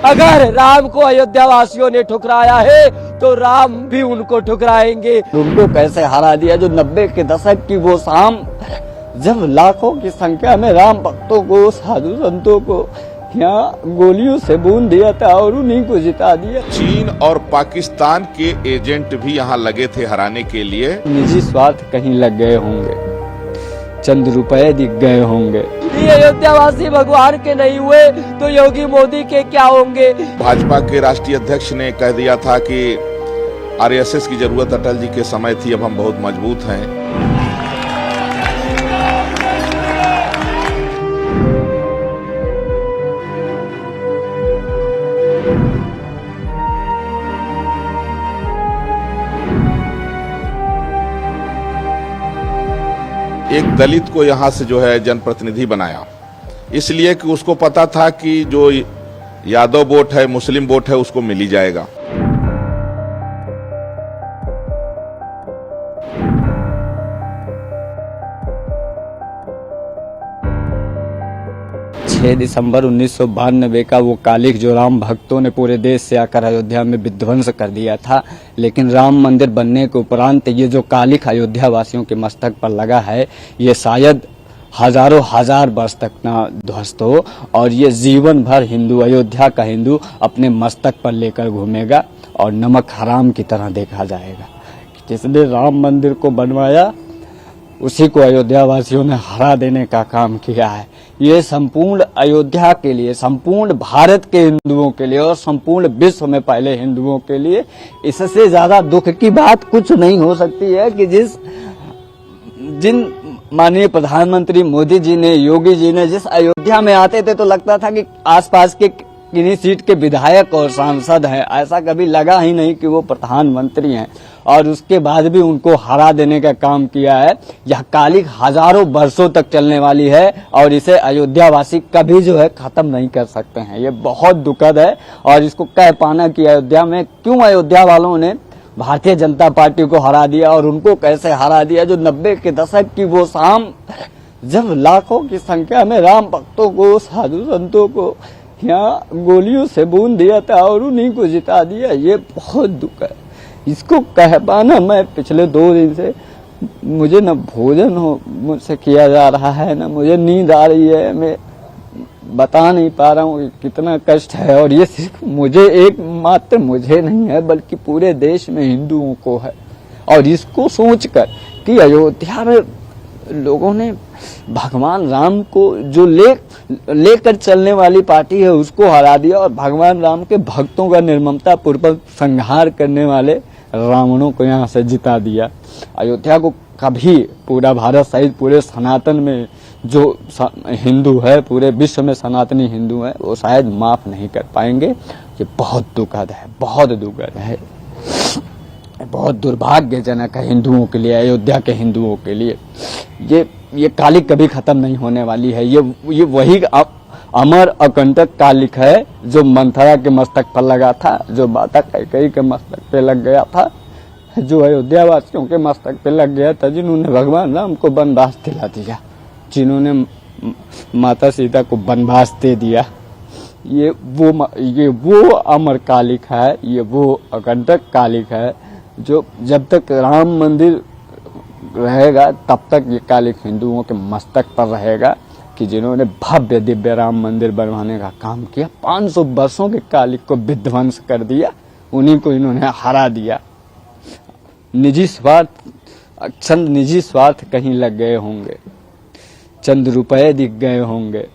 अगर राम को अयोध्या वासियों ने ठुकराया है तो राम भी उनको ठुकराएंगे। उनको कैसे हरा दिया जो 90 के दशक की वो शाम, जब लाखों की संख्या में राम भक्तों को, साधु संतों को यहाँ गोलियों से भून दिया था और उन्हीं को जिता दिया। चीन और पाकिस्तान के एजेंट भी यहाँ लगे थे हराने के लिए। निजी स्वार्थ कहीं लग गए होंगे, चंद रुपए दिख गए होंगे। ये अयोध्यावासी भगवान के नहीं हुए तो योगी मोदी के क्या होंगे। भाजपा के राष्ट्रीय अध्यक्ष ने कह दिया था कि आरएसएस की जरूरत अटल जी के समय थी, अब हम बहुत मजबूत हैं। एक दलित को यहाँ से जो है जनप्रतिनिधि बनाया, इसलिए कि उसको पता था कि जो यादव वोट है, मुस्लिम वोट है, उसको मिल ही जाएगा। दिसंबर 1992 का वो कालिख जो राम भक्तों ने पूरे देश से आकर अयोध्या में विध्वंस कर दिया था, लेकिन राम मंदिर बनने के उपरांत ये जो कालिख अयोध्या वासियों के मस्तक पर लगा है, ये शायद हजारों हजार वर्ष तक ना ध्वस्त हो और ये जीवन भर हिंदू, अयोध्या का हिंदू अपने मस्तक पर लेकर घूमेगा और नमक हराम की तरह देखा जाएगा। जिसने राम मंदिर को बनवाया उसी को अयोध्या वासियों ने हरा देने का काम किया है। ये संपूर्ण अयोध्या के लिए, संपूर्ण भारत के हिंदुओं के लिए और संपूर्ण विश्व में पहले हिंदुओं के लिए इससे ज्यादा दुख की बात कुछ नहीं हो सकती है कि जिन माननीय प्रधानमंत्री मोदी जी ने, योगी जी ने जिस अयोध्या में आते थे तो लगता था कि आसपास के किन्हीं सीट के विधायक और सांसद हैं, ऐसा कभी लगा ही नहीं कि वो प्रधानमंत्री हैं। और उसके बाद भी उनको हरा देने का काम किया है। यह कालिख हजारों वर्षों तक चलने वाली है और इसे अयोध्या वासी कभी जो है खत्म नहीं कर सकते हैं। ये बहुत दुखद है और इसको कह पाना कि अयोध्या में क्यों अयोध्या वालों ने भारतीय जनता पार्टी को हरा दिया और उनको कैसे हरा दिया जो 90 के दशक की वो शाम, जब लाखों की संख्या में राम भक्तों को, साधु संतों को यहाँ गोलियों से भून दिया था और उन्हीं को जिता दिया। ये बहुत दुख है। इसको कह पाना, मैं पिछले 2 दिन से मुझे न भोजन हो मुझसे किया जा रहा है, न मुझे नींद आ रही है। मैं बता नहीं पा रहा हूँ कितना कष्ट है और ये सिर्फ मुझे, एक मात्र मुझे नहीं है बल्कि पूरे देश में हिंदुओं को है। और इसको सोचकर कि अयोध्या में लोगों ने भगवान राम को जो लेकर चलने वाली पार्टी है उसको हरा दिया और भगवान राम के भक्तों का निर्ममता पूर्वक संहार करने वाले रावणों को यहाँ से जिता दिया। अयोध्या को कभी पूरा भारत सहित पूरे सनातन में जो हिंदू है, पूरे विश्व में सनातनी हिंदू है, वो शायद माफ नहीं कर पाएंगे। ये बहुत दुखद है, बहुत दुखद है, बहुत दुर्भाग्यजनक है हिंदुओं के लिए, अयोध्या के हिंदुओं के लिए। ये कालिख कभी खत्म नहीं होने वाली है। ये वही अमर अकंटक कालिख है जो मंथरा के मस्तक पर लगा था, जो माता कैकेयी के मस्तक पे लग गया था, जो अयोध्या वासियों के मस्तक पे लग गया था, जिन्होंने भगवान राम को वनवास दिला दिया, जिन्होंने माता सीता को वनवास दे दिया। ये वो अमर कालिख है, ये वो अकंटक कालिख है जो जब तक राम मंदिर रहेगा तब तक ये कालिख हिंदुओं के मस्तक पर रहेगा कि जिन्होंने भव्य दिव्य राम मंदिर बनवाने का काम किया, 500 वर्षों के कालिख को विध्वंस कर दिया, उन्हीं को इन्होंने हरा दिया। चंद निजी स्वार्थ कहीं लग गए होंगे, चंद रुपए दिख गए होंगे।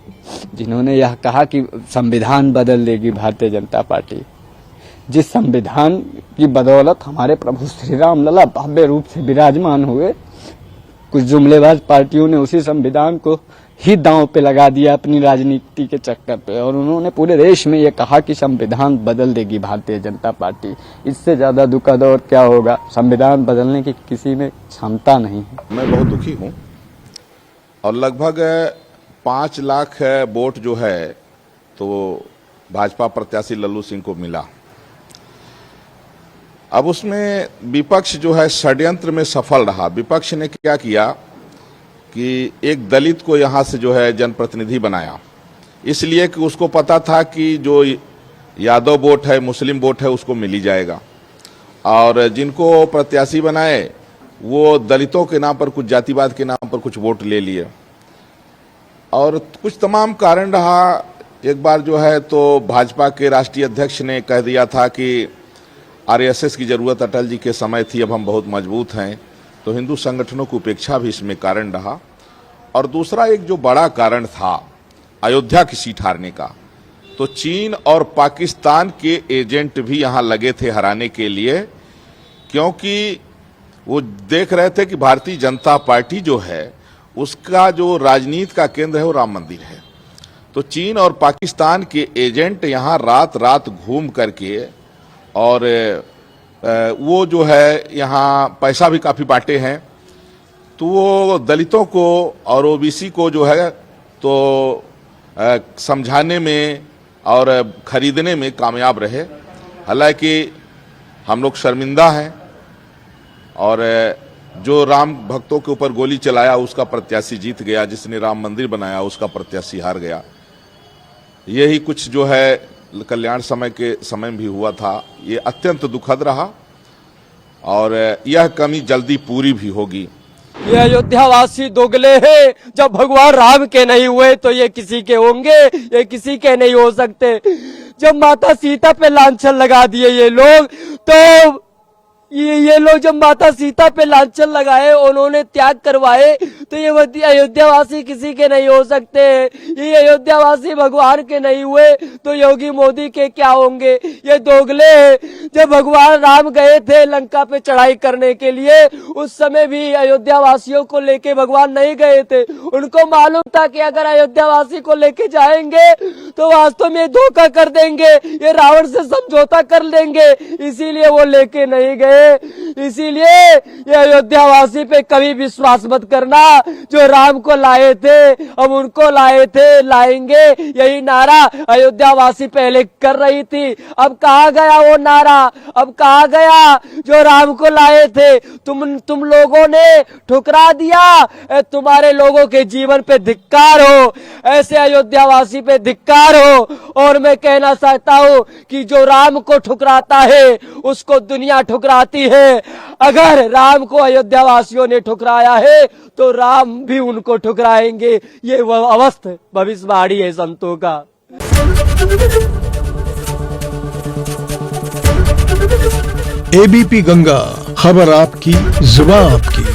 जिन्होंने यह कहा कि संविधान बदल देगी भारतीय जनता पार्टी, जिस संविधान की बदौलत हमारे प्रभु श्री राम लला भव्य रूप से विराजमान हुए, कुछ जुमलेबाज पार्टियों ने उसी संविधान को ही दांव पे लगा दिया अपनी राजनीति के चक्कर पे और उन्होंने पूरे देश में ये कहा कि संविधान बदल देगी भारतीय जनता पार्टी। इससे ज्यादा दुखद और क्या होगा। संविधान बदलने की किसी में क्षमता नहीं है। मैं बहुत दुखी हूँ और लगभग 5 लाख वोट जो है तो भाजपा प्रत्याशी लल्लू सिंह को मिला। अब उसमें विपक्ष जो है षड्यंत्र में सफल रहा। विपक्ष ने क्या किया कि एक दलित को यहाँ से जो है जनप्रतिनिधि बनाया, इसलिए कि उसको पता था कि जो यादव वोट है, मुस्लिम वोट है, उसको मिल ही जाएगा। और जिनको प्रत्याशी बनाए वो दलितों के नाम पर, कुछ जातिवाद के नाम पर कुछ वोट ले लिए और कुछ तमाम कारण रहा। एक बार जो है तो भाजपा के राष्ट्रीय अध्यक्ष ने कह दिया था कि आरएसएस की जरूरत अटल जी के समय थी, अब हम बहुत मजबूत हैं, तो हिंदू संगठनों की उपेक्षा भी इसमें कारण रहा। और दूसरा एक जो बड़ा कारण था अयोध्या की सीट हारने का, तो चीन और पाकिस्तान के एजेंट भी यहां लगे थे हराने के लिए, क्योंकि वो देख रहे थे कि भारतीय जनता पार्टी जो है उसका जो राजनीति का केंद्र है वो राम मंदिर है। तो चीन और पाकिस्तान के एजेंट यहां रात रात घूम करके और वो जो है यहां पैसा भी काफी बांटे हैं, तो वो दलितों को और ओबीसी को जो है तो समझाने में और खरीदने में कामयाब रहे। हालांकि हम लोग शर्मिंदा हैं और जो राम भक्तों के ऊपर गोली चलाया उसका प्रत्याशी जीत गया, जिसने राम मंदिर बनाया उसका प्रत्याशी हार गया। यही कुछ जो है कल्याण समय के समय भी हुआ था। ये अत्यंत दुखद रहा और यह कमी जल्दी पूरी भी होगी। ये अयोध्यावासी दोगले हैं, जब भगवान राम के नहीं हुए तो ये किसी के होंगे, ये किसी के नहीं हो सकते। जब माता सीता पे लांछन लगा दिए ये लोग, तो ये लोग जब माता सीता पे लांछन लगाए, उन्होंने त्याग करवाए, तो ये अयोध्यावासी किसी के नहीं हो सकते। ये अयोध्यावासी भगवान के नहीं हुए तो योगी मोदी के क्या होंगे। ये दोगले हैं। जब भगवान राम गए थे लंका पे चढ़ाई करने के लिए, उस समय भी अयोध्यावासियों को लेके भगवान नहीं गए थे। उनको मालूम था कि अगर अयोध्यावासी को लेके जाएंगे तो वास्तव में धोखा कर देंगे, ये रावण से समझौता कर लेंगे, इसीलिए वो लेके नहीं गए। इसीलिए ये अयोध्यावासी पे कभी विश्वास मत करना। जो राम को लाए थे अब उनको लाए थे, लाएंगे, यही नारा अयोध्यावासी पहले कर रही थी। अब कहाँ गया वो नारा, अब कहाँ गया जो राम को लाए थे। तुम लोगों ने ठुकरा दिया। तुम्हारे लोगों के जीवन पे धिक्कार हो, ऐसे अयोध्यावासी पे धिक्कार हो। और मैं कहना चाहता हूँ कि जो राम को ठुकराता है उसको दुनिया ठुकराती है। अगर राम को अयोध्यावासियों ने ठुकराया है तो राम भी उनको ठुकराएंगे। ये वह अवस्था भविष्यवाणी है संतों का। एबीपी गंगा, खबर आपकी, जुबान आपकी।